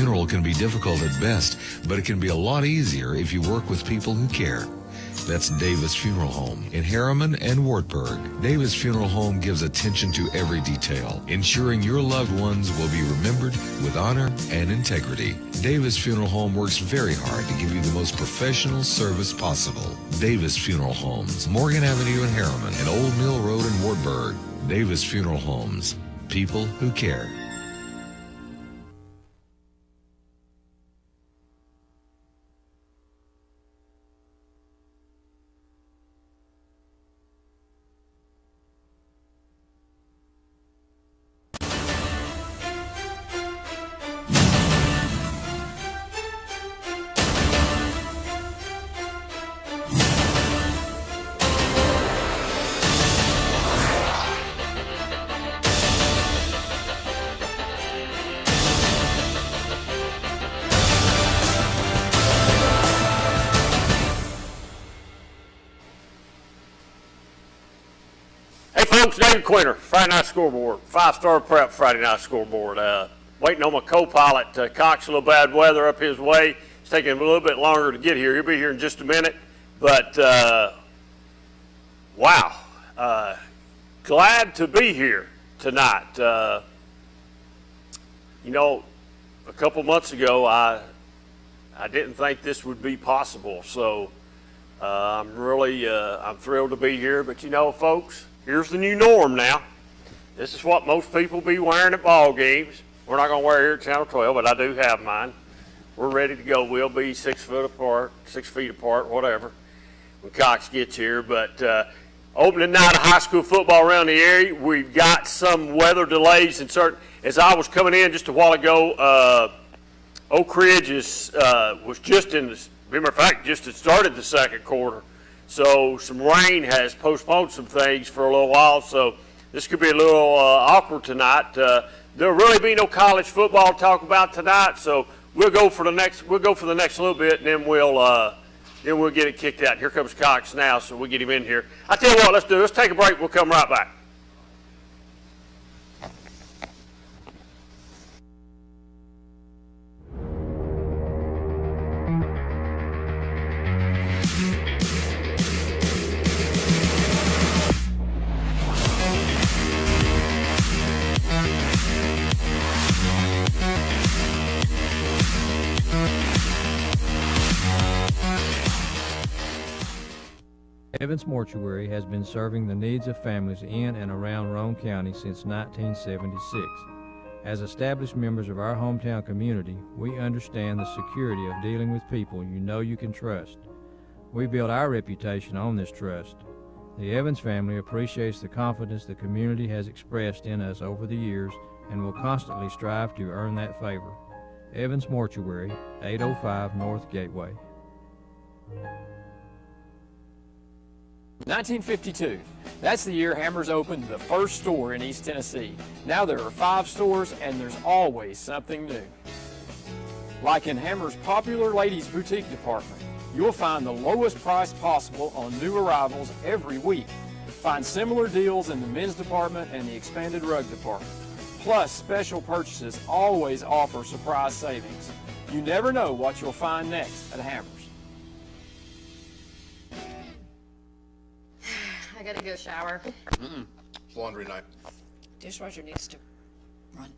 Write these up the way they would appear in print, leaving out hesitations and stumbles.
funeral can be difficult at best, but it can be a lot easier if you work with people who care. That's Davis Funeral Home in Harriman and Wartburg. Davis Funeral Home gives attention to every detail, ensuring your loved ones will be remembered with honor and integrity. Davis Funeral Home works very hard to give you the most professional service possible. Davis Funeral Homes, Morgan Avenue in Harriman and Old Mill Road in Wartburg. Davis Funeral Homes, people who care. David Quinter, Friday Night Scoreboard, 5-star prep Friday Night Scoreboard. Waiting on my co-pilot, Cox, a little bad weather up his way. It's taking him a little bit longer to get here. He'll be here in just a minute. But, wow, glad to be here tonight. You know, a couple months ago, I didn't think this would be possible. So I'm thrilled to be here. But, you know, folks, here's the new norm now. This is what most people be wearing at ball games. We're not going to wear it here at Channel 12, but I do have mine. We're ready to go. We'll be 6 feet apart, whatever, when Cox gets here. But opening night of high school football around the area, we've got some weather delays in certain. As I was coming in just a while ago, Oak Ridge was just in the, matter of fact, just had started the second quarter. So some rain has postponed some things for a little while, so this could be a little awkward tonight. There'll really be no college football to talk about tonight, so we'll go for the next little bit, and then we'll get it kicked out. Here comes Cox now, so we'll get him in here. I tell you what, let's take a break. We'll come right back. Evans Mortuary has been serving the needs of families in and around Roane County since 1976. As established members of our hometown community, we understand the security of dealing with people you know you can trust. We build our reputation on this trust. The Evans family appreciates the confidence the community has expressed in us over the years and will constantly strive to earn that favor. Evans Mortuary, 805 North Gateway. 1952. That's the year Hammers opened the first store in East Tennessee. Now there are 5 stores and there's always something new. Like in Hammers' popular ladies boutique department, you'll find the lowest price possible on new arrivals every week. Find similar deals in the men's department and the expanded rug department. Plus, special purchases always offer surprise savings. You never know what you'll find next at Hammers. I gotta go shower. It's laundry night. Dishwasher needs to run.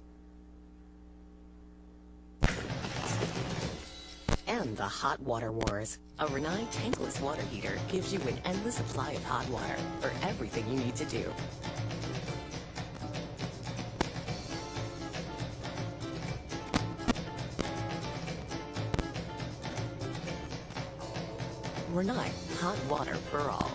And the Hot Water Wars. A Renai tankless water heater gives you an endless supply of hot water for everything you need to do. Renai, hot water for all.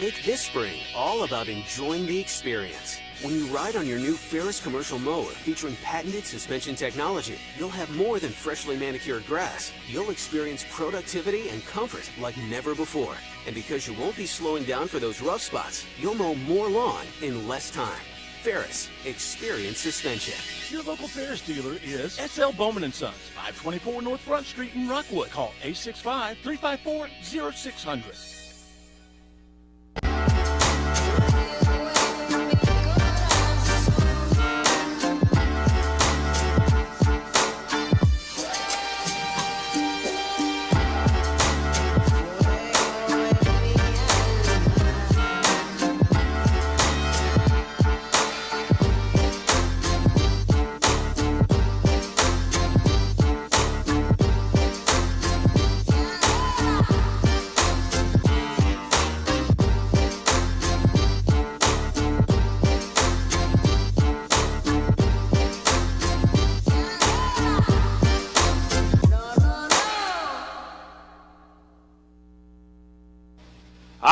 Make this spring all about enjoying the experience. When you ride on your new Ferris commercial mower featuring patented suspension technology, you'll have more than freshly manicured grass. You'll experience productivity and comfort like never before. And because you won't be slowing down for those rough spots, you'll mow more lawn in less time. Ferris, experience suspension. Your local Ferris dealer is S.L. Bowman & Sons, 524 North Front Street in Rockwood. Call 865-354-0600.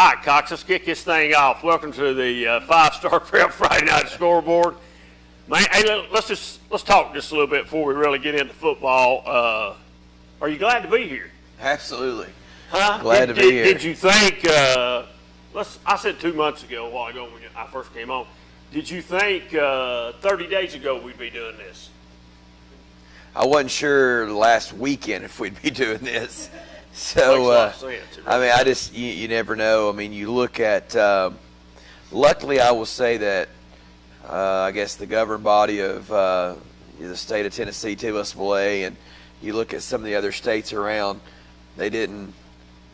All right, Cox, let's kick this thing off. Welcome to the five-star prep Friday night scoreboard. Man, hey, let's talk just a little bit before we really get into football. Are you glad to be here? Absolutely. Huh? Glad to be here. Did you think? I said 2 months ago, a while ago when I first came on. Did you think 30 days ago we'd be doing this? I wasn't sure last weekend if we'd be doing this. So, Makes a lot of sense. I mean, you never know. I mean, you look at, luckily I will say that, I guess the governing body of the state of Tennessee, TSBA, and you look at some of the other states around, they didn't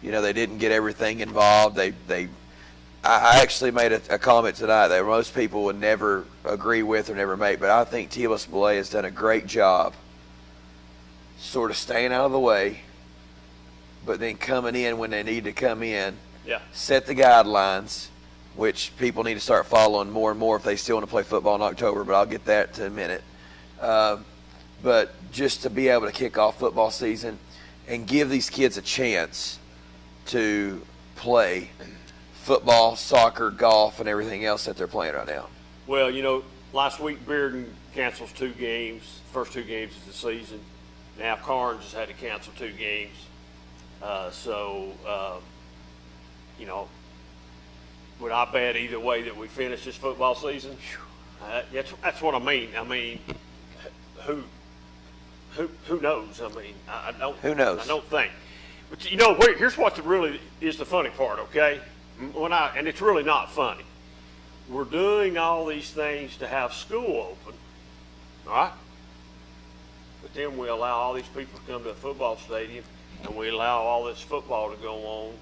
get everything involved. I actually made a comment tonight that most people would never agree with or never make, but I think TSBA has done a great job sort of staying out of the way, but then coming in when they need to come in, set the guidelines, which people need to start following more and more if they still want to play football in October, but I'll get that to a minute. But just to be able to kick off football season and give these kids a chance to play football, soccer, golf, and everything else that they're playing right now. Well, last week Bearden cancels 2 games, first 2 games of the season. Now Carnes has had to cancel 2 games. Would I bet either way that we finish this football season? That's what I mean. I mean, who knows? I mean, I don't. Who knows? I don't think. But here's what really is the funny part. Okay, and it's really not funny. We're doing all these things to have school open, all right? But then we allow all these people to come to a football stadium, and we allow all this football to go on.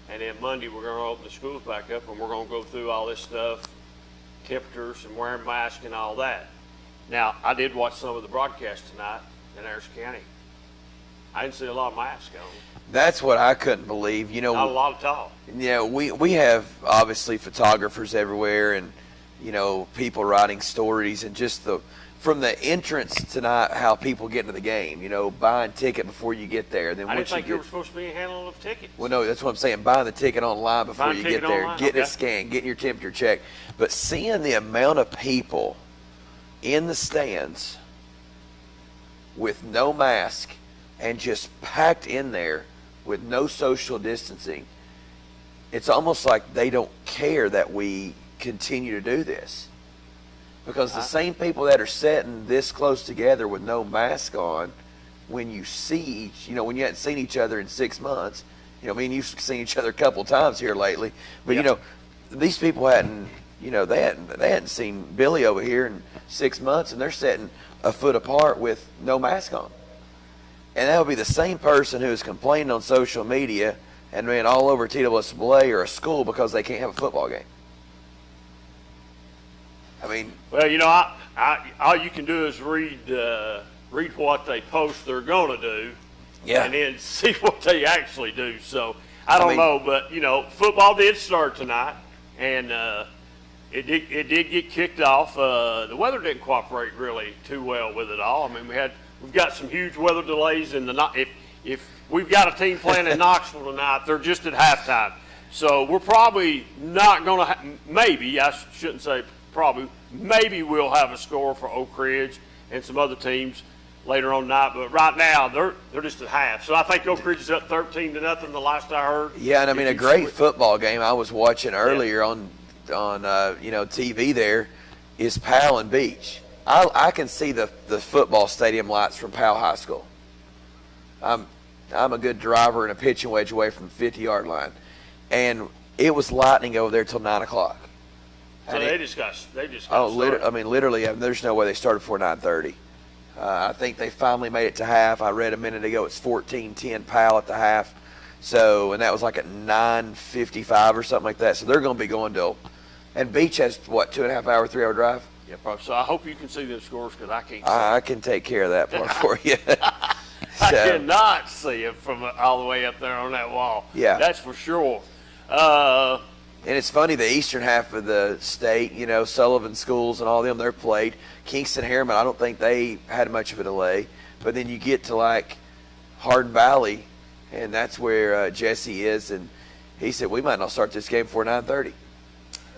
And then Monday we're going to open the schools back up, and we're going to go through all this stuff, temperatures and wearing masks and all that. Now, I did watch some of the broadcast tonight in Harris County. I didn't see a lot of masks on. That's what I couldn't believe. Not a lot at all. Yeah, we have obviously photographers everywhere, and people writing stories, and just from the entrance tonight, how people get into the game. Buying ticket before you get there. Then I didn't think you were supposed to be handling of tickets. Well, no, that's what I'm saying. Buying the ticket online before you get there, online, getting it scanned, getting your temperature checked. But seeing the amount of people in the stands with no mask and just packed in there with no social distancing, it's almost like they don't care that we continue to do this. Because the same people that are sitting this close together with no mask on, when you see when you hadn't seen each other in 6 months, me and you've seen each other a couple times here lately, but these people hadn't, they hadn't seen Billy over here in 6 months, and they're sitting a foot apart with no mask on. And that would be the same person who is complaining on social media and ran all over TSBA or a school because they can't have a football game. I mean, well, all you can do is read what they post they're going to do, and then see what they actually do. So I don't know, but football did start tonight, and it did get kicked off. The weather didn't cooperate really too well with it all. I mean, we've got some huge weather delays in the if we've got a team playing in Knoxville tonight, they're just at halftime. So we're probably not going to. Maybe I shouldn't say. Probably, maybe we'll have a score for Oak Ridge and some other teams later on tonight. But right now, they're just at half. So I think Oak Ridge is up 13-0 the last I heard. Yeah, and I mean a great football game I was watching earlier on TV. There is Powell and Beach. I can see the football stadium lights from Powell High School. I'm a good driver and a pitching wedge away from the 50-yard line, and it was lightning over there till 9 o'clock. So they just got literally, there's no way they started before 9:30. I think they finally made it to half. I read a minute ago it's 14-10 Powell at the half. So, and that was like at 9:55 or something like that. So they're going to be going till, and Beach has what, 2.5 hour, 3 hour drive? Yeah, probably. So I hope you can see those scores because I can't. I can take care of that part for you. I cannot see it from all the way up there on that wall. Yeah, that's for sure. And it's funny, the eastern half of the state, Sullivan schools and all them, they're played. Kingston, Harriman, I don't think they had much of a delay. But then you get to like Hardin Valley, and that's where Jesse is. And he said we might not start this game before 9:30.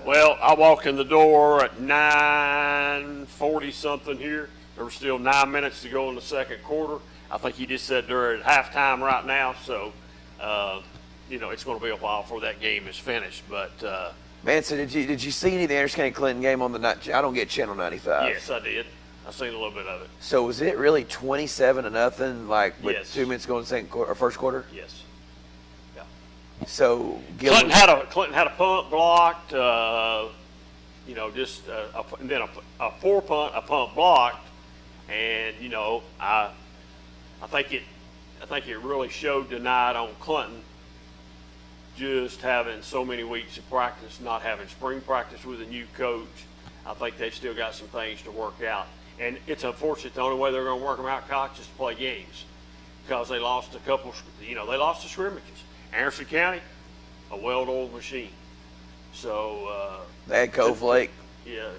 Well, I walked in the door at 9:40 something here. There were still 9 minutes to go in the second quarter. I think he just said they're at halftime right now, so it's going to be a while before that game is finished. But Man, so did you see any of the Anderson County Clinton game on the night? I don't get Channel 95. yes, I did. I seen a little bit of it. So was it really 27-0, like with Yes. 2 minutes going in the second quarter or first quarter? Yes. Yeah. So Clinton had a punt blocked. And then a punt blocked, and I think it really showed tonight on Clinton just having so many weeks of practice, not having spring practice with a new coach. I think they've still got some things to work out. And it's unfortunate the only way they're going to work them out, Cox, is to play games because they lost a couple, they lost the scrimmages. Anderson County, a well-oiled machine. So they had Cove Lake. Yeah,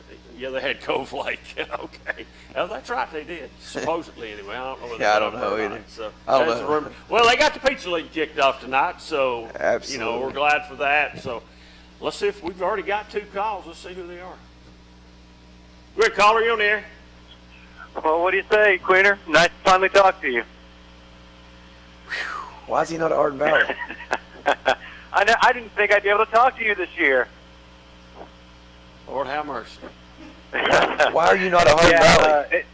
they had Cove Lake. Okay. Oh, that's right, they did. Supposedly, anyway. I don't know whether I don't know either. So I don't that's know. the rumor. Well, they got the Pizza League kicked off tonight, so Absolutely. we're glad for that. So let's see if we've already got 2 calls. Let's see who they are. Go ahead, caller, you on the air? Well, what do you say, Queener? Nice to finally talk to you. Why is he not at Hardin Valley? I didn't think I'd be able to talk to you this year. Lord have mercy. Why are you not at Hardin Valley?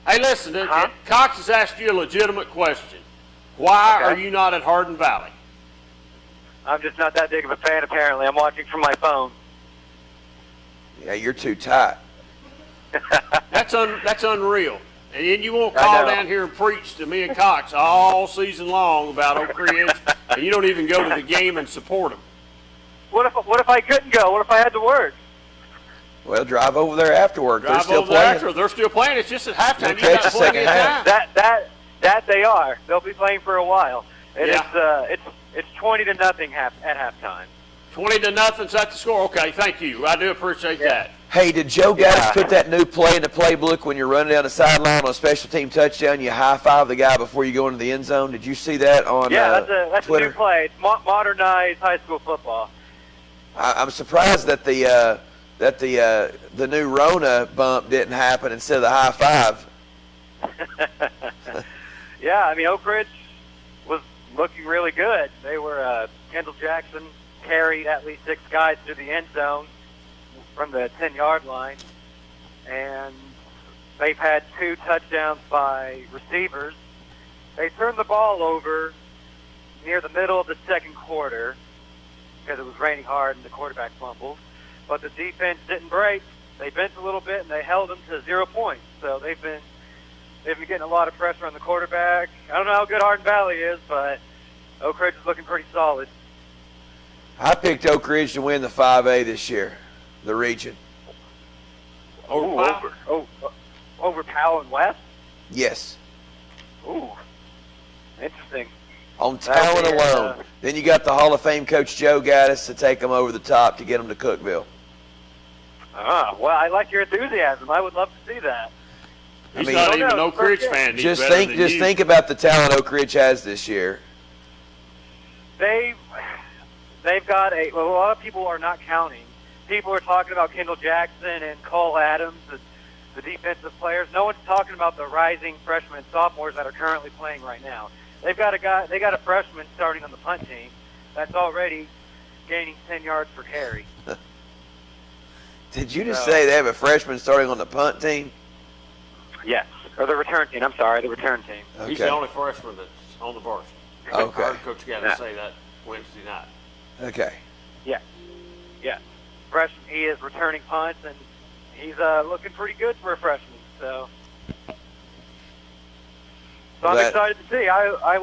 Hey, listen, Cox has asked you a legitimate question. Why are you not at Hardin Valley? I'm just not that big of a fan, apparently. I'm watching from my phone. Yeah, you're too tight. That's unreal. And then you won't call down here and preach to me and Cox all season long about Oak Ridge, and you don't even go to the game and support them. What if I couldn't go? What if I had to work? Well, drive over there afterward. They're still playing. They're still playing. It's just at halftime. They'll You catch got the plenty second of half. time. That they are. They'll be playing for a while. And Yeah. it's 20-0 at halftime. 20-0. Is that the score? Okay, thank you. I do appreciate that. Hey, did Joe Gaddis put that new play in the playbook when you're running down the sideline on a special team touchdown? You high-five the guy before you go into the end zone. Did you see that on that's Twitter? a new play. It's modernized high school football. I'm surprised that the new Rona bump didn't happen instead of the high five. Yeah, I mean, Oak Ridge was looking really good. They were Kendall Jackson carried at least 6 guys to the end zone from the 10-yard line, and they've had 2 touchdowns by receivers. They turned the ball over near the middle of the second quarter because it was raining hard and the quarterback fumbled, but the defense didn't break. They bent a little bit and they held them to 0 points. So they've been getting a lot of pressure on the quarterback. I don't know how good Hardin Valley is, but Oak Ridge is looking pretty solid. I picked Oak Ridge to win the 5A this year, the region. Over Powell and West? Yes. Ooh, interesting. On talent alone. Then you got the Hall of Fame coach Joe Gaddis to take them over the top to get them to Cookeville. Well, I like your enthusiasm. I would love to see that. He's not even an Oak Ridge fan. He's Just better than you. think about the talent Oak Ridge has this year. They've got a lot of people are not counting. People are talking about Kendall Jackson and Cole Adams, the defensive players. No one's talking about the rising freshmen and sophomores that are currently playing right now. They got a freshman starting on the punt team that's already gaining 10 yards per carry. Did you just say they have a freshman starting on the punt team? Yes, or the return team. I'm sorry, the return team. Okay. He's the only freshman that's on the varsity. Okay. I heard Coach Gaddis say that Wednesday night. Okay. Yeah. Freshman, he is returning punts, and he's looking pretty good for a freshman. So I'm excited to see. I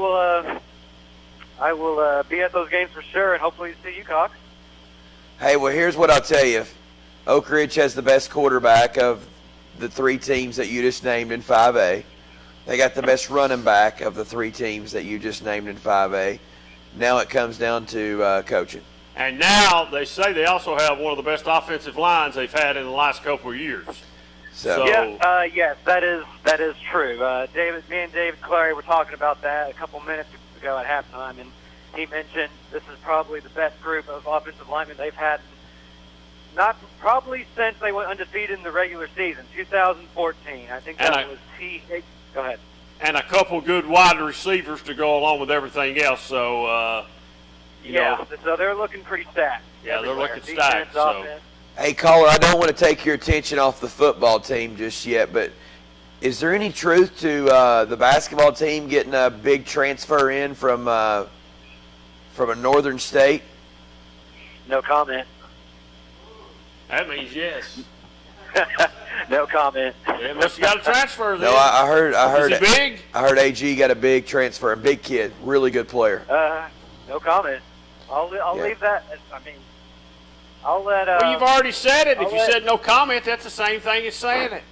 will be at those games for sure, and hopefully see you, Cox. Hey, well, here's what I'll tell you. Oak Ridge has the best quarterback of the 3 teams that you just named in 5A. They got the best running back of the 3 teams that you just named in 5A. Now it comes down to coaching. And now they say they also have one of the best offensive lines they've had in the last couple of years. So yes, that is true. Me and David Clary were talking about that a couple minutes ago at halftime, and he mentioned this is probably the best group of offensive linemen they've had, not probably since they went undefeated in the regular season, 2014. I think that was Go ahead. And a couple good wide receivers to go along with everything else. So, you know. So they're looking pretty stacked. Yeah, everywhere. they're looking stacked. So. Hey, caller, I don't want to take your attention off the football team just yet, but is there any truth to the basketball team getting a big transfer in from a northern state? No comment. That means yes. No comment. They must have got a transfer then. No, I heard. Is he big? I heard AG got a big transfer, a big kid, really good player. No comment. I'll leave that. I mean, I'll let. Well, you've already said it. If you said no comment, that's the same thing as saying it.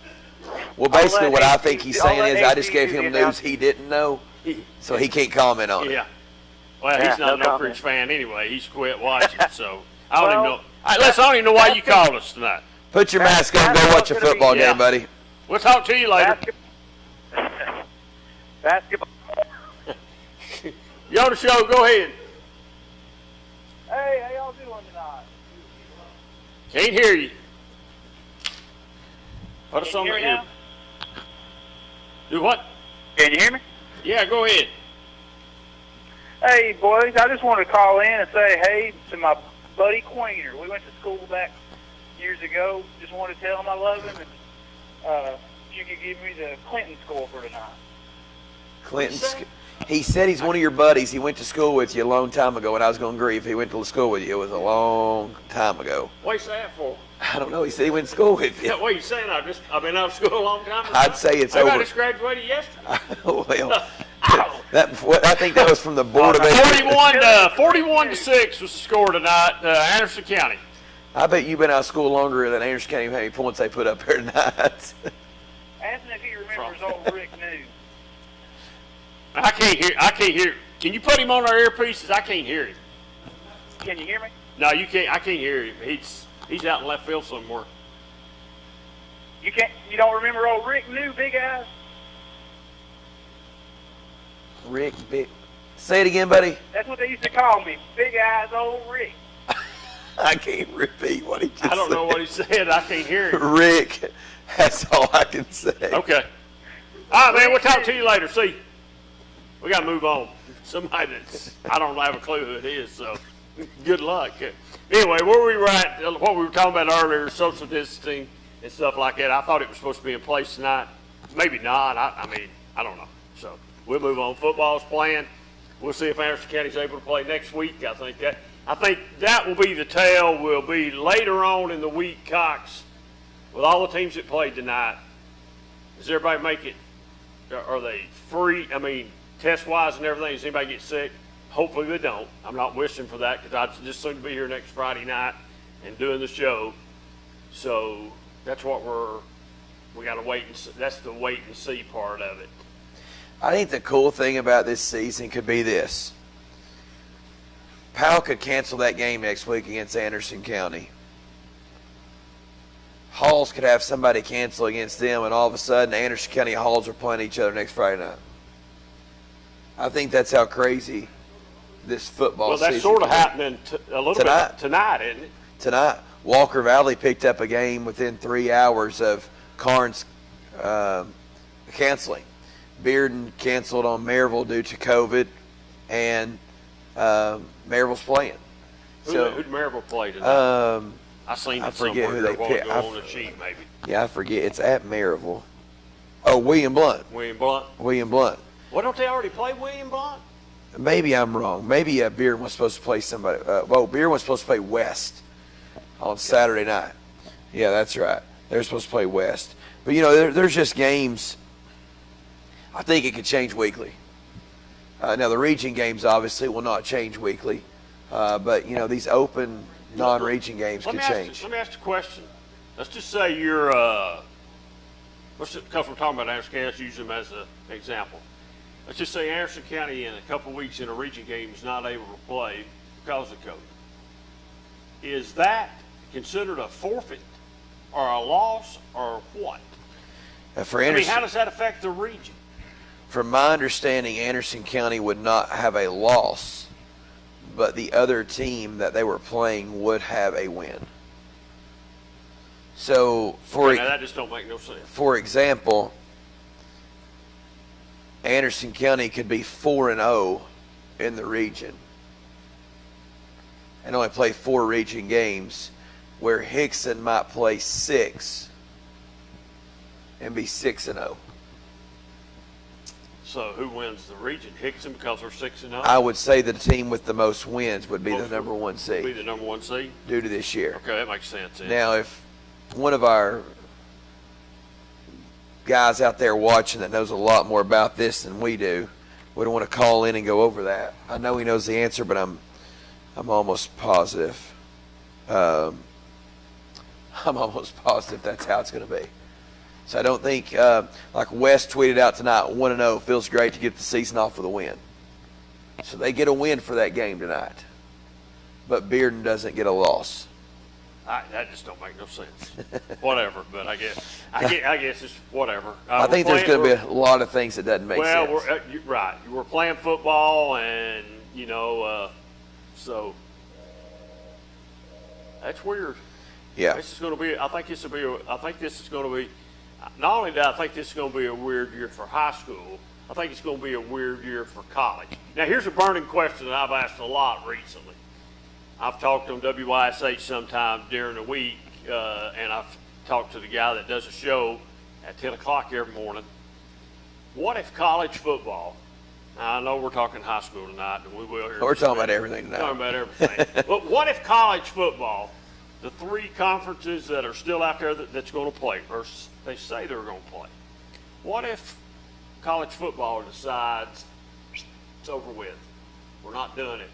Well, basically, what I think he's saying is I just gave him news he didn't know, so he can't comment on it. Yeah. Well, he's not an Oak Ridge fan anyway. He's quit watching, so I don't even know. I don't even know why you called us tonight. Put your mask on, go watch a football game, buddy. We'll talk to you later. Basketball. You on the show, go ahead. Hey, how y'all doing tonight? Can't hear you. Put us Can on you the hear me ear. Do what? Can you hear me? Yeah, go ahead. Hey, boys, I just wanted to call in and say hey to my buddy Queener. We went to school back years ago. Just wanted to tell him I love him, and if you could give me the Clinton score for tonight. Clinton, he said he's one of your buddies. He went to school with you a long time ago, and I was going to agree if he went to school with you. It was a long time ago. What you say that for? I don't know. He said he went to school with you. Yeah, what are you saying? I've been out of school a long time ago. I'd say it's over. over. I just graduated yesterday. Well, I think that was from the Board of Education. 41-6 was the score tonight, Anderson County. I bet you've been out of school longer than Anderson County. How many points they put up here tonight? Ask him if he remembers old Rick New. I can't hear. Can you put him on our earpieces? I can't hear him. Can you hear me? No, you can't. I can't hear him. He's out in left field somewhere. You can't. You don't remember old Rick New, big eyes? Rick, big. Say it again, buddy. That's what they used to call me, big eyes, old Rick. I can't repeat what he just said. I don't know what he said. I can't hear him. Rick, that's all I can say. Okay. All right, man. We'll talk to you later. See, we got to move on. Somebody that's I don't have a clue who it is. So, good luck. Anyway, where we were at, what we were talking about earlier, social distancing and stuff like that. I thought it was supposed to be in place tonight. Maybe not. I mean, I don't know. So we'll move on. Football's playing. We'll see if Anderson County's able to play next week. I think that will be the tale. Will be later on in the week, Cox, with all the teams that played tonight. Does everybody make it? Are they free? I mean, test-wise and everything. Does anybody get sick? Hopefully they don't. I'm not wishing for that because I'd just soon be here next Friday night and doing the show. So that's what we got to wait and see. That's the wait and see part of it. I think the cool thing about this season could be this. Powell could cancel that game next week against Anderson County. Halls could have somebody cancel against them, and all of a sudden Anderson County Halls are playing each other next Friday night. I think that's how crazy this football season is. Well, that's sort of happening a little bit tonight, isn't it? Tonight. Walker Valley picked up a game within 3 hours of Carnes canceling. Bearden canceled on Maryville due to COVID, and Maryville's playing. Who'd Maryville play tonight? I seen it forget who they picked. On the sheet, maybe. Yeah, I forget. It's at Maryville. Oh, William Blunt. William Blunt. Well, don't they already play William Blunt? Maybe I'm wrong. Maybe Bearden was supposed to play somebody. Bearden was supposed to play West on Saturday night. Yeah, that's right. They're supposed to play West. But, there's just games. I think it could change weekly. Now, the region games obviously will not change weekly. But, these open non-region games could change. Let me ask you a question. Let's just say you're, because we're talking about Anderson County, let's use them as an example. Let's just say Anderson County in a couple weeks in a region game is not able to play because of COVID. Is that considered a forfeit or a loss or what? How does that affect the region? From my understanding, Anderson County would not have a loss but the other team that they were playing would have a win. So, Now, that just don't make no sense. for example, Anderson County could be 4-0 in the region and only play 4 region games, where Hickson might play 6 and be 6-0. So who wins the region? Hickson, because they're 6-0? I would say the team with the most wins would be the number 1 Be seed the number 1 seed? due to this year. Okay, that makes sense. Then. Now, if one of our guys out there watching that knows a lot more about this than we do would want to call in and go over that. I know he knows the answer, but I'm almost positive. I'm almost positive that's how it's going to be. So I don't think, like Wes tweeted out tonight, 1-0 feels great to get the season off with a win. So they get a win for that game tonight. But Bearden doesn't get a loss. That just don't make no sense. Whatever, but I guess it's whatever. I think there's going to be a lot of things that doesn't make sense. Well, you're right. We're playing football, and so that's weird. Yeah. This is going to be. I think this is going to be. Not only that, I think this is going to be a weird year for high school. I think it's going to be a weird year for college. Now, here's a burning question that I've asked a lot recently. I've talked on WYSH sometime during the week, and I've talked to the guy that does a show at 10 o'clock every morning. What if college football, now I know we're talking high school tonight, and we will here. We're talking about everything tonight. Talking about everything. But what if college football, the 3 conferences that are still out there that's going to play, or they say they're going to play, what if college football decides it's over with? We're not doing it.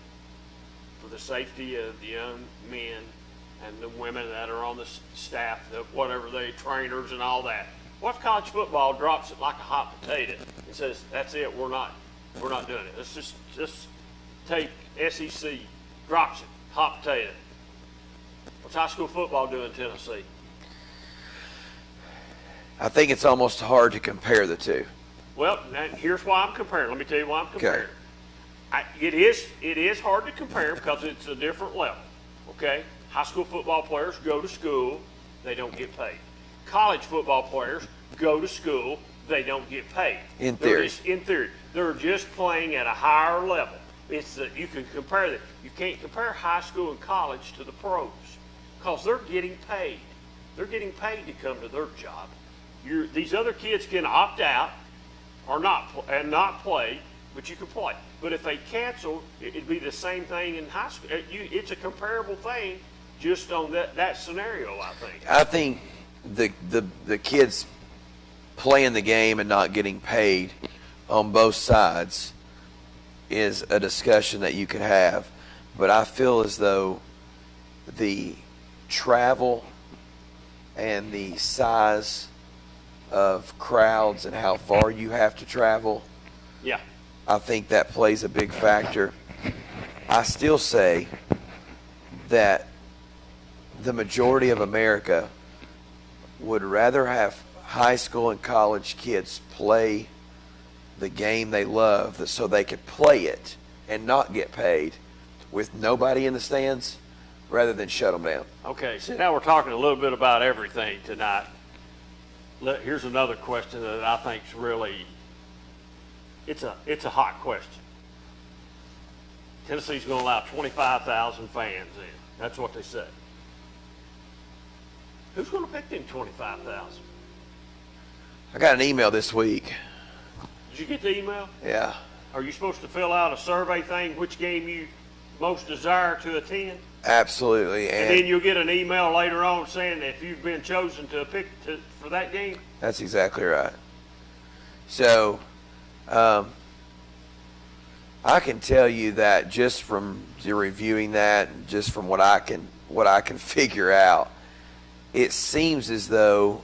For the safety of the young men and the women that are on the staff, whatever they trainers and all that. What if college football drops it like a hot potato and says, "That's it, we're not doing it. Let's just take SEC, drops it, hot potato." What's high school football doing in Tennessee? I think it's almost hard to compare the two. Well, here's why I'm comparing. Let me tell you why I'm comparing. Okay. It is hard to compare because it's a different level, okay? High school football players go to school, they don't get paid. College football players go to school, they don't get paid. In theory. In theory. They're just playing at a higher level. You can compare that. You can't compare high school and college to the pros because they're getting paid. They're getting paid to come to their job. These other kids can opt out or not play, but you can play. But if they cancel, it'd be the same thing in high school. It's a comparable thing just on that scenario, I think. I think the kids playing the game and not getting paid on both sides is a discussion that you could have. But I feel as though the travel and the size of crowds and how far you have to travel, Yeah. I think that plays a big factor. I still say that the majority of America would rather have high school and college kids play the game they love so they could play it and not get paid with nobody in the stands rather than shut them down. Okay, so now we're talking a little bit about everything tonight. Here's another question that I think is really, it's a hot question. Tennessee's going to allow 25,000 fans in. That's what they say. Who's going to pick them 25,000? I got an email this week. Did you get the email? Yeah. Are you supposed to fill out a survey thing, which game you most desire to attend? Absolutely. And then you'll get an email later on saying if you've been chosen to pick for that game? That's exactly right. So, I can tell you that just from reviewing that, and just from what I can figure out, it seems as though,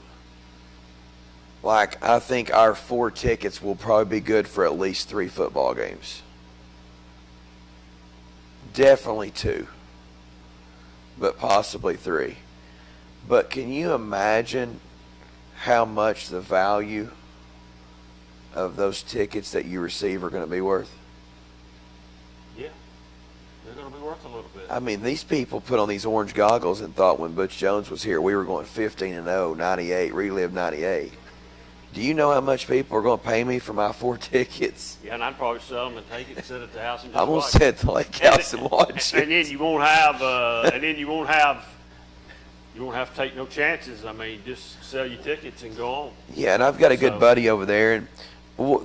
like, I think our 4 tickets will probably be good for at least 3 football games. Definitely 2, but possibly 3. But can you imagine how much the value of those tickets that you receive are going to be worth? Yeah. they're going to be worth a little bit. I mean, these people put on these orange goggles and thought when Butch Jones was here, we were going 15-0, 98, relive 98. Do you know how much people are going to pay me for my 4 tickets? Yeah, and I'd probably sell them and take it and sit at the house and just I'm going to watch sit at the lake house and watch and it. then you won't have, you won't have to take no chances. I mean, just sell your tickets and go on. Yeah, and I've got a good So- buddy over there, and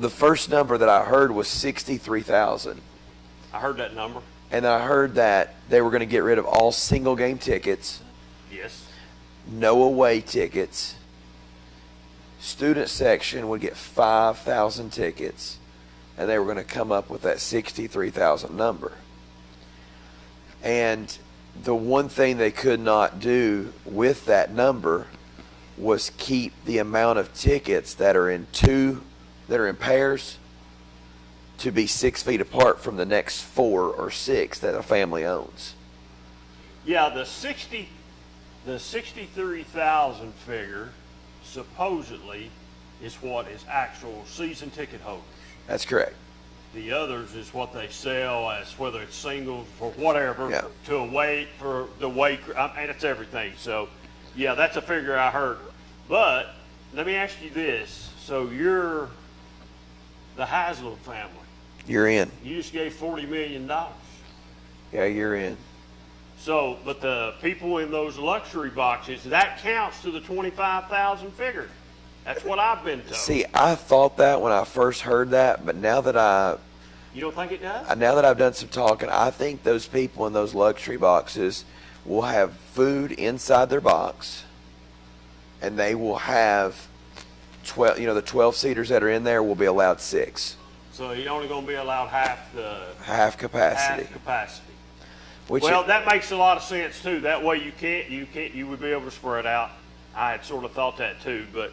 the first number that I heard was 63,000. I heard that number. And I heard that they were going to get rid of all single game tickets, Yes. no away tickets. Student section would get 5,000 tickets, and they were going to come up with that 63,000 number. And the one thing they could not do with that number was keep the amount of tickets that are in pairs to be 6 feet apart from the next 4 or 6 that a family owns. Yeah, the 63,000 figure supposedly is what is actual season ticket holders. That's correct. The others is what they sell as whether it's singles or whatever Yeah. to await for the wait, and it's everything. So, yeah, that's a figure I heard. But let me ask you this: so you're the Haslam family. You're in. You just gave $40 million. Yeah, you're in. So, but the people in those luxury boxes, that counts to the 25,000 figure. That's what I've been told. See, I thought that when I first heard that, but now that You don't think it does? I've done some talking, I think those people in those luxury boxes will have food inside their box, and they will have 12. The 12 seaters that are in there will be allowed 6, So you're only going to be allowed half half capacity. half capacity. Which Well, that makes a lot of sense too. That way you would be able to spread out. I had sort of thought that too, but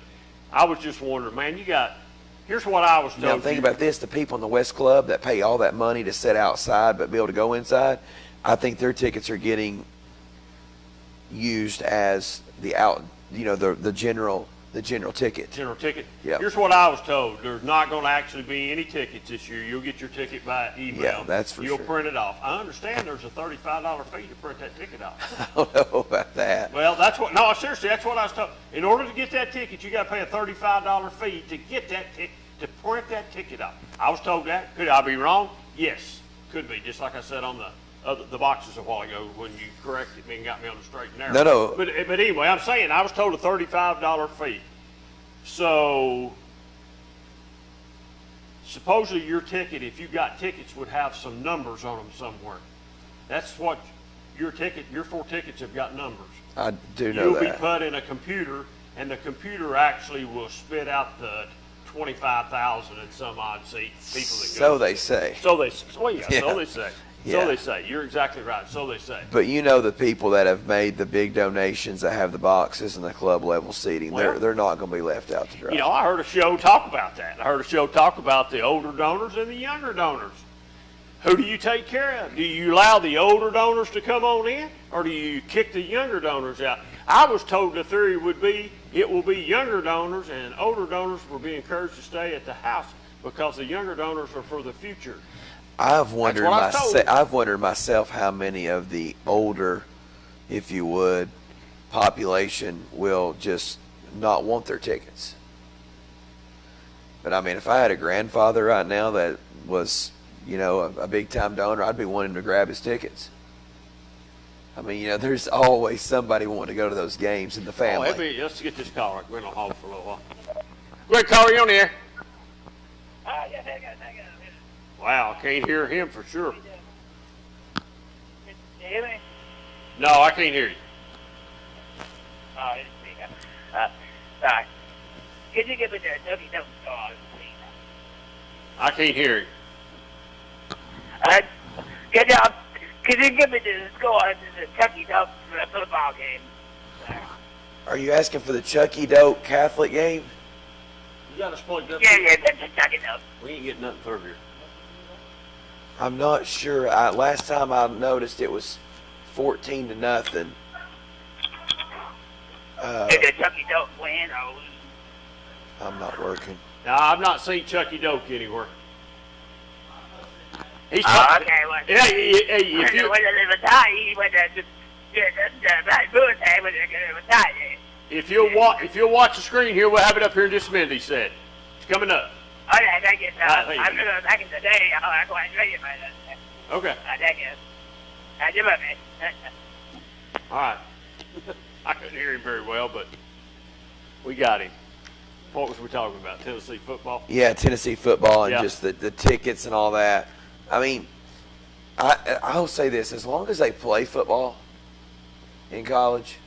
I was just wondering, man, here's what I was told. Now think about this: the people in the West Club that pay all that money to sit outside but be able to go inside, I think their tickets are getting used as the general ticket. General ticket. Yeah. Here's what I was told. There's not going to actually be any tickets this year. You'll get your ticket by email. Yeah, that's for You'll sure. print it off. I understand there's a $35 fee to print that ticket off. I don't know about that. Well, seriously, that's what I was told. In order to get that ticket, you got to pay a $35 fee to get that to print that ticket off. I was told that. Could I be wrong? Yes, could be. Just like I said on the boxes a while ago when you corrected me and got me on the straight and narrow. No. But anyway, I'm saying I was told a $35 fee. So supposedly your ticket, if you got tickets, would have some numbers on them somewhere. That's what your 4 tickets have got numbers. I do know You'll that. be put in a computer, and the computer actually will spit out the 25,000 and some odd seat people that go. So they say. So they say. Well, yeah, Yeah. so they say. Yeah. So they say. You're exactly right. So they say. But the people that have made the big donations that have the boxes and the club level seating, Well, they're not going to be left out to dry. I heard a show talk about that. I heard a show talk about the older donors and the younger donors. Who do you take care of? Do you allow the older donors to come on in, or do you kick the younger donors out? I was told the theory would be it will be younger donors, and older donors will be encouraged to stay at the house because the younger donors are for the future. I've wondered what I've told. I've wondered myself how many of the older, if you would, population will just not want their tickets. But I mean, if I had a grandfather right now that was, a big time donor, I'd be wanting to grab his tickets. I mean, there's always somebody wanting to go to those games in the family. Let's get this caller. We're going to hold for a little while. Go ahead, caller. You on the air? Yeah, hang on. Wow, can't hear him for sure. Can you hear me? No, I can't hear you. Oh, it's me. Sorry. Could you give me the W score, please? I can't hear you. Could you give me the score of the Kentucky Dope football game? Are you asking for the Chucky Dope Catholic game? You got us plugged up. Yeah, the Kentucky Dope. We ain't getting nothing through here. I'm not sure. Last time I noticed it was 14-0. Did the Kentucky Dope win or lose? I'm not working. Now, I've not seen Chucky Doke anywhere. He's Okay, well, if you if you'll watch the screen here, we'll have it up here in just a minute. He said it's coming up. Okay, thank you. I'm going back in the day. I'm going to read it. Okay. Thank you. You love me. All right. I couldn't hear him very well, but we got him. What was we talking about? Tennessee football? Yeah, Tennessee football and Yeah. just the tickets and all that. I mean, I'll say this. As long as they play football in college,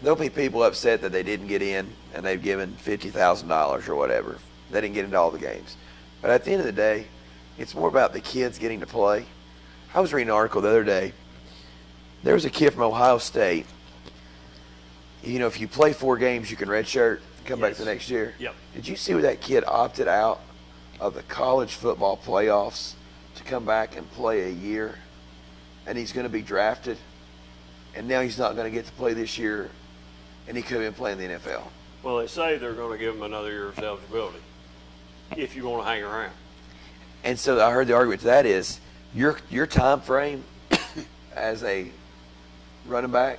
there'll be people upset that they didn't get in and they've given $50,000 or whatever. They didn't get into all the games. But at the end of the day, it's more about the kids getting to play. I was reading an article the other day. There was a kid from Ohio State. You know, if you play 4 games, you can redshirt and come back the next year. Yep. Did you see where that kid opted out of the college football playoffs to come back and play a year? And he's going to be drafted. And now he's not going to get to play this year. And he could have been playing the NFL. Well, they say they're going to give him another year's eligibility if you want to hang around. And so I heard the argument to that is your time frame as a running back,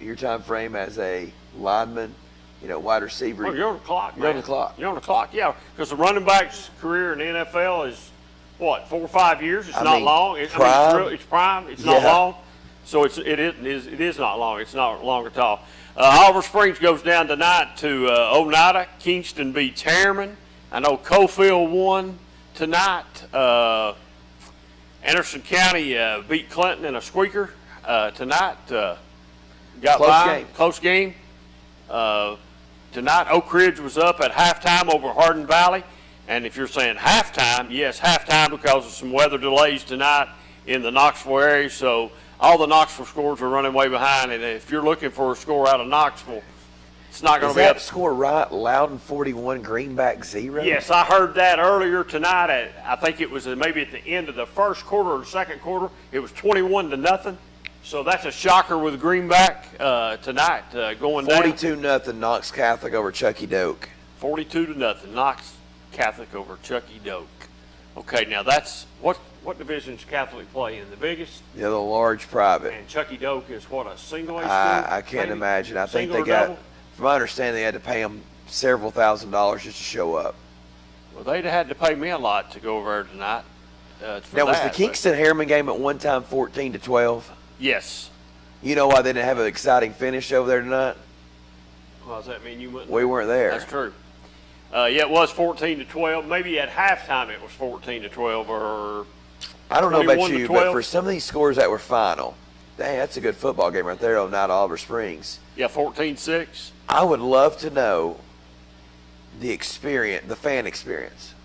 your time frame as a lineman, wide receiver. Well, you're on the clock, man. You're on the clock. You're on the clock, yeah. Because the running back's career in the NFL is, what, 4 or 5 years? It's not long. It's prime. It's not long. So it is not long. It's not long at all. Oliver Springs goes down tonight to Oneida. Kingston beats Harriman. I know Cofield won tonight. Anderson County beat Clinton in a squeaker tonight. Close game. Tonight, Oak Ridge was up at halftime over Hardin Valley. And if you're saying halftime, yes, halftime because of some weather delays tonight in the Knoxville area. So all the Knoxville scores are running way behind. And if you're looking for a score out of Knoxville, it's not going to be up. Is that score right? Loudon 41, Greenback 0? Yes, I heard that earlier tonight. I think it was maybe at the end of the first quarter or the second quarter. It was 21-0. So that's a shocker with Greenback tonight going down. 42-0 Knox Catholic over Chucky Doak. 42-0 Knox Catholic over Chucky Doak. Okay, now that's what divisions Catholic play in? The biggest? Yeah, the large private. And Chucky Doak is what, a single A school? I can't imagine. I think they got, from my understanding, they had to pay them several $1,000s just to show up. Well, they'd have had to pay me a lot to go over there tonight. Now, was the Kingston-Harriman game at one time 14-12? Yes. You know why they didn't have an exciting finish over there tonight? Well, does that mean you wouldn't? We weren't there. That's true. Yeah, it was 14-12. Maybe at halftime it was 14-12 or I don't know about you, 21-12. but for some of these scores that were final, dang, that's a good football game right there on night Oliver Springs. Yeah, 14-6. I would love to know the experience, the fan experience.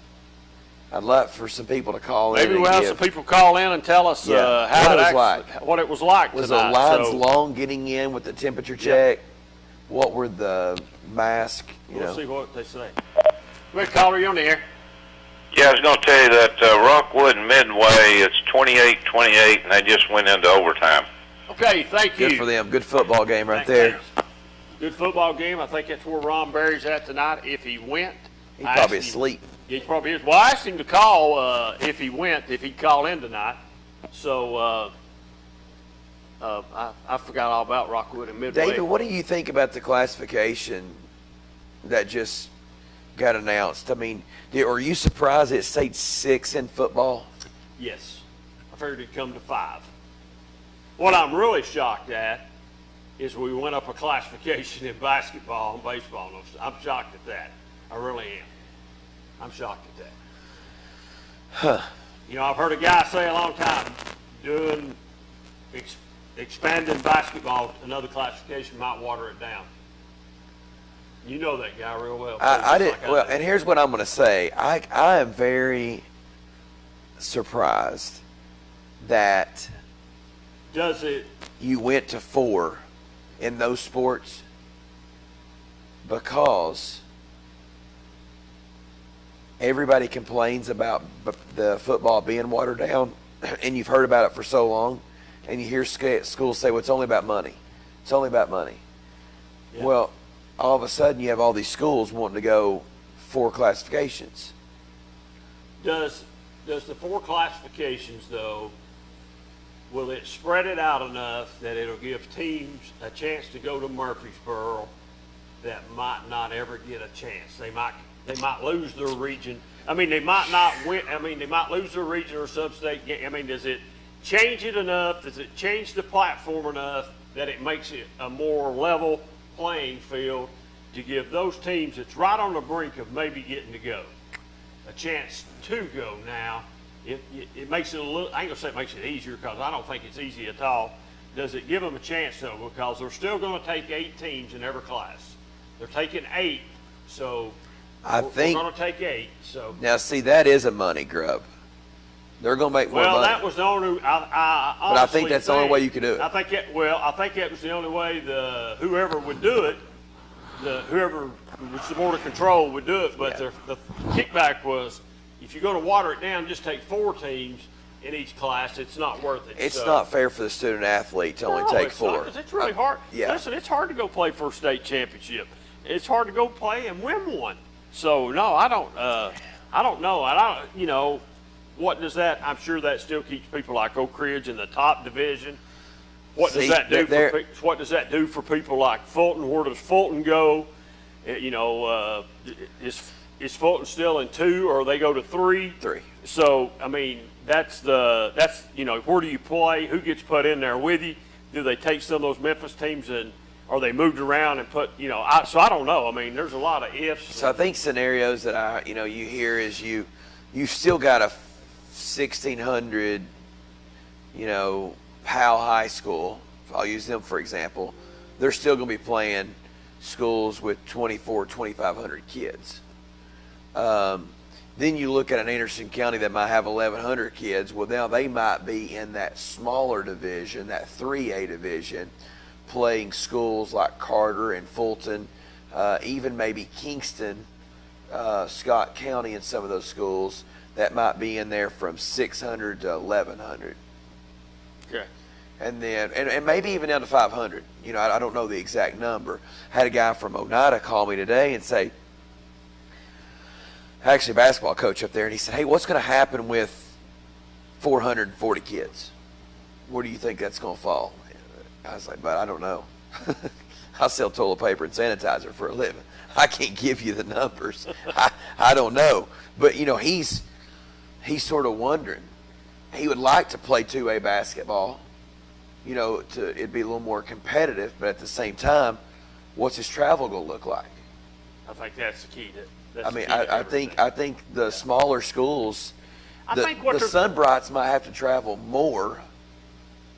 I'd love for some people to call in. Maybe we'll have some people call in and tell us what it was like Was tonight. the lines long getting in with the temperature check? What were the masks? We'll see what they say. Go ahead, caller, you on the air. Yeah, I was going to tell you that Rockwood and Midway, it's 28-28, and they just went into overtime. Okay, thank you. Good for them. Good football game right there. Good football game. I think that's where Ron Berry's at tonight. If he went, he's probably asleep. He probably is. Well, I asked him to call if he'd call in tonight. So I forgot all about Rockwood and Midway. David, what do you think about the classification that just got announced? I mean, are you surprised it stayed 6 in football? Yes. I figured it'd come to 5. What I'm really shocked at is we went up a classification in basketball and baseball. I'm shocked at that. I really am. I'm shocked at that. Huh. I've heard a guy say a long time, expanding basketball to another classification might water it down. You know that guy real well. I did. Well, and here's what I'm going to say. I am very surprised that you went to 4 in those sports, because everybody complains about the football being watered down, and you've heard about it for so long, and you hear schools say, well, it's only about money. It's only about money. Yeah. Well, all of a sudden you have all these schools wanting to go 4 classifications. Does does the 4 classifications, though, will it spread it out enough that it'll give teams a chance to go to Murfreesboro that might not ever get a chance? They might lose their region. I mean, they might not win. I mean, they might lose their region or sub-state game. I mean, does it change it enough? Does it change the platform enough that it makes it a more level playing field to give those teams that's right on the brink of maybe getting to go a chance to go now? It makes it a little, I ain't gonna say it makes it easier, because I don't think it's easy at all. Does it give them a chance, though? Because they're still gonna take 8 teams in every class. They're taking 8, so I think we're gonna take 8. So now, see, that is a money grub. They're gonna make more well, money. that was the only. I but I think that's the only way you could do it. I think it was the only way whoever would do it, whoever was the board of control would do it. But the kickback was, if you're going to water it down, just take 4 teams in each class. It's not worth it. It's not fair for the student athlete to only take 4. It's really hard. Yeah. Listen, it's hard to go play for a state championship. It's hard to go play and win one. So no, I don't know. What does that? I'm sure that still keeps people like Oak Ridge in the top division. What does that do? What does that do for people like Fulton? Where does Fulton go? Is Fulton still in 2, or they go to 3? 3. So I mean, that's where do you play? Who gets put in there with you? Do they take some of those Memphis teams and are they moved around and put? So I don't know. I mean, there's a lot of ifs. So I think scenarios that you hear is you still got a 1,600, Powell High School. I'll use them for example. They're still going to be playing schools with 2,500 kids. Then you look at an Anderson County that might have 1,100 kids. Well, now they might be in that smaller division, that 3A division, playing schools like Carter and Fulton, even maybe Kingston, Scott County, and some of those schools that might be in there from 600 to 1,100. Okay. And then, and maybe even down to 500. I don't know the exact number. I had a guy from Oneida call me today and say, actually a basketball coach up there, and he said, hey, what's going to happen with 440 kids? Where do you think that's going to fall? I was like, but I don't know. I sell toilet paper and sanitizer for a living. I can't give you the numbers. I don't know. But, he's sort of wondering. He would like to play 2A basketball, it'd be a little more competitive, but at the same time, what's his travel going to look like? I think that's the key. I think the smaller schools, the Sunbrights might have to travel more.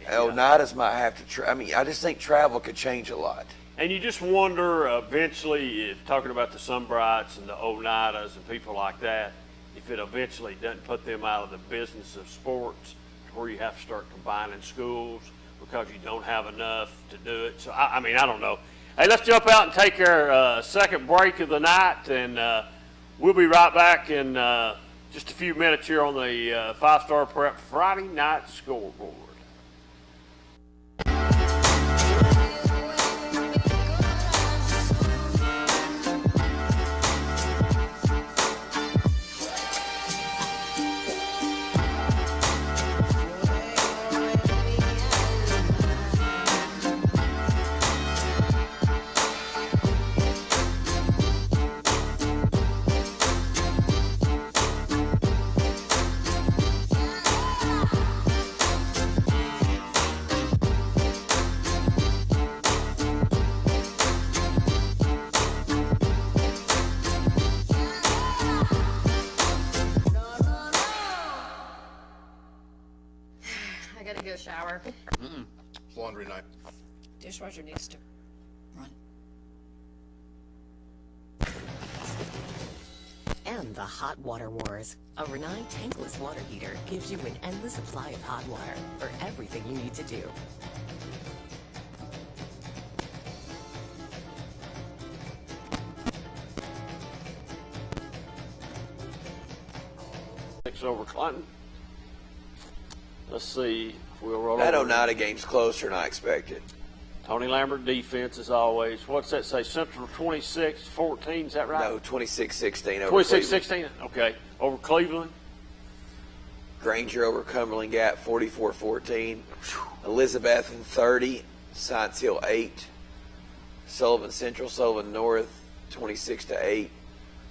Oneidas might have to I just think travel could change a lot. And you just wonder eventually, if talking about the Sunbrights and the Oneidas and people like that, if it eventually doesn't put them out of the business of sports, where you have to start combining schools because you don't have enough to do it. So I don't know. Hey, let's jump out and take our second break of the night, and we'll be right back in just a few minutes here on the 5-Star Prep Friday Night Scoreboard. Shower. It's laundry night. Dishwasher needs to run. And the Hot Water Wars. A Renai tankless water heater gives you an endless supply of hot water for everything you need to do. Over Clinton. Let's see. We'll roll that over. Oneida game's closer than I expected. Tony Lambert defense as always. What's that say? Central 26-14, is that right? No, 26-16 over 26-16, okay. Over Cleveland. Granger over Cumberland Gap 44-14. Elizabethton 30, Science Hill 8. Sullivan Central, Sullivan North 26-8.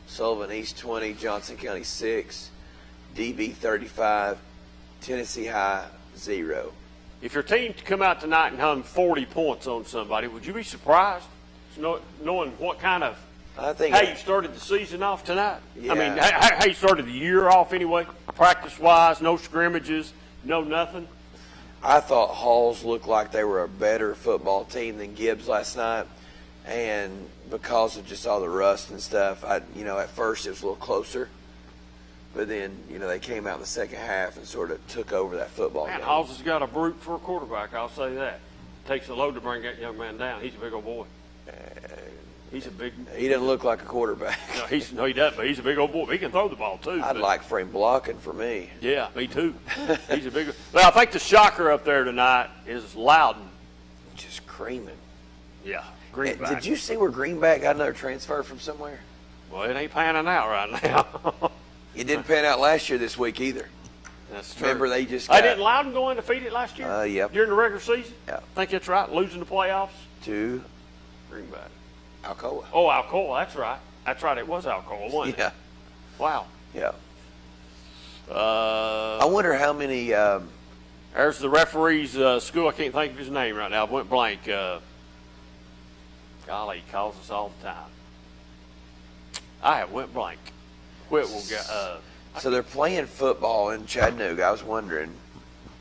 Sullivan East 20, Johnson County 6. DB 35, Tennessee High 0. If your team to come out tonight and hung 40 points on somebody, would you be surprised knowing what kind of how you started the season off tonight? Yeah. I mean, how you started the year off anyway, practice-wise, no scrimmages, no nothing. I thought Halls looked like they were a better football team than Gibbs last night, and because of just all the rust and stuff, at first it was a little closer, but then they came out in the second half and sort of took over that football game. Halls has got a brute for a quarterback, I'll say that. Takes a load to bring that young man down. He's a big old boy. He's a big. He doesn't look like a quarterback. No, he doesn't. But he's a big old boy. He can throw the ball too. I'd like for him blocking for me. Yeah, me too. He's a big. Well, I think the shocker up there tonight is Loudon. Just creaming. Yeah, Greenback. Did you see where Greenback got another transfer from somewhere? Well, it ain't panning out right now. It didn't pan out last year this week either. That's true. Remember, they just didn't Loudon go undefeated last year? Yep. During the regular season? Yeah. I think that's right. Losing the playoffs? To Greenback. Alcoa. Oh, Alcoa. That's right. That's right. It was Alcoa, wasn't it? Yeah. Wow. Yeah. I wonder how many. There's the referee's school. I can't think of his name right now. I went blank. Golly, he calls us all the time. I have went blank. Quit. We'll get. So they're playing football in Chattanooga. I was wondering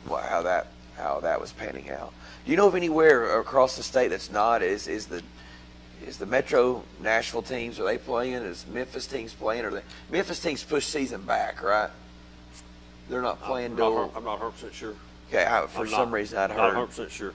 how that was panning out. Do you know of anywhere across the state that's not? Is the Metro Nashville teams, are they playing? Is Memphis teams playing? Memphis teams push season back, right? They're not playing. I'm not 100% sure. Okay, for some reason I'd heard. Not 100% sure.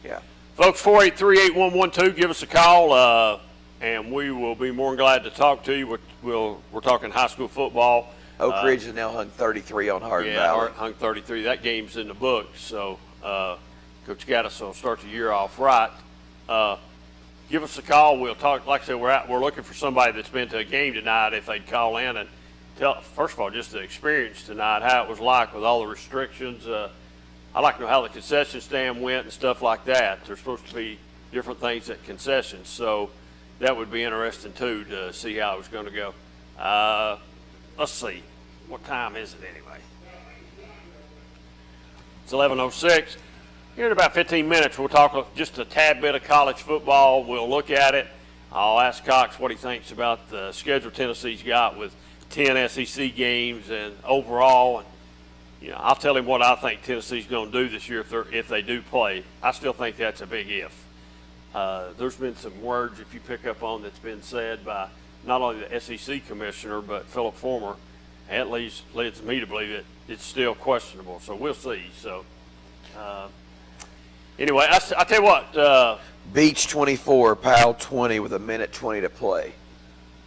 Yeah. Folks, 483-8112, give us a call, and we will be more than glad to talk to you. We're talking high school football. Oak Ridge has now hung 33 on Hardin yeah, Valley. Hung 33. That game's in the books, so Coach Gaddis will start the year off right. Give us a call. We'll talk. Like I said, we're looking for somebody that's been to a game tonight. If they'd call in and tell, first of all, just the experience tonight, how it was like with all the restrictions. I'd like to know how the concession stand went and stuff like that. There's supposed to be different things at concessions, so that would be interesting too to see how it was going to go. Let's see. What time is it anyway? It's 11:06. Here in about 15 minutes, we'll talk just a tad bit of college football. We'll look at it. I'll ask Cox what he thinks about the schedule Tennessee's got with 10 SEC games and overall. And, I'll tell him what I think Tennessee's going to do this year if they do play. I still think that's a big if. There's been some words, if you pick up on, that's been said by not only the SEC commissioner, but Philip Former, at least leads me to believe it. It's still questionable, so we'll see. So, anyway, I tell you what. Beach 24, Powell 20 with 1:20 to play.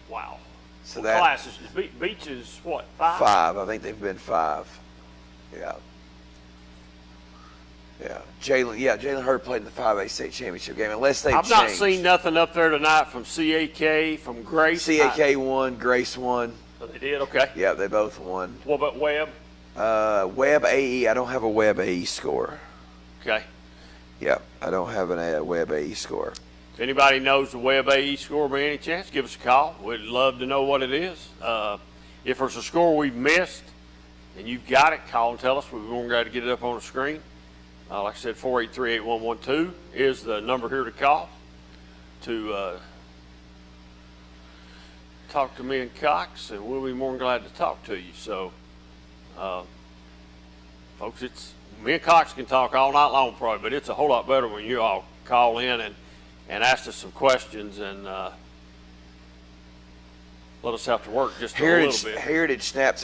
Wow. So what classes? Beach is what, 5? 5. I think they've been 5. Yeah. Yeah. Jalen Hurd played in the 5A state championship game, unless they've changed. I've not seen nothing up there tonight from CAK, from Grace. CAK won, Grace won. Oh, they did? Okay. Yeah, they both won. What about Webb? Webb AE, I don't have a Webb AE score. Okay. Yeah, I don't have a Webb AE score. If anybody knows the Webb AE score by any chance, give us a call. We'd love to know what it is. If there's a score we've missed and you've got it, call and tell us. We're going to get it up on the screen. Like I said, 483-8112 is the number here to call to talk to me and Cox, and we'll be more than glad to talk to you. So, folks, me and Cox can talk all night long probably, but it's a whole lot better when you all call in and ask us some questions and let us have to work just a little bit. Heritage snaps a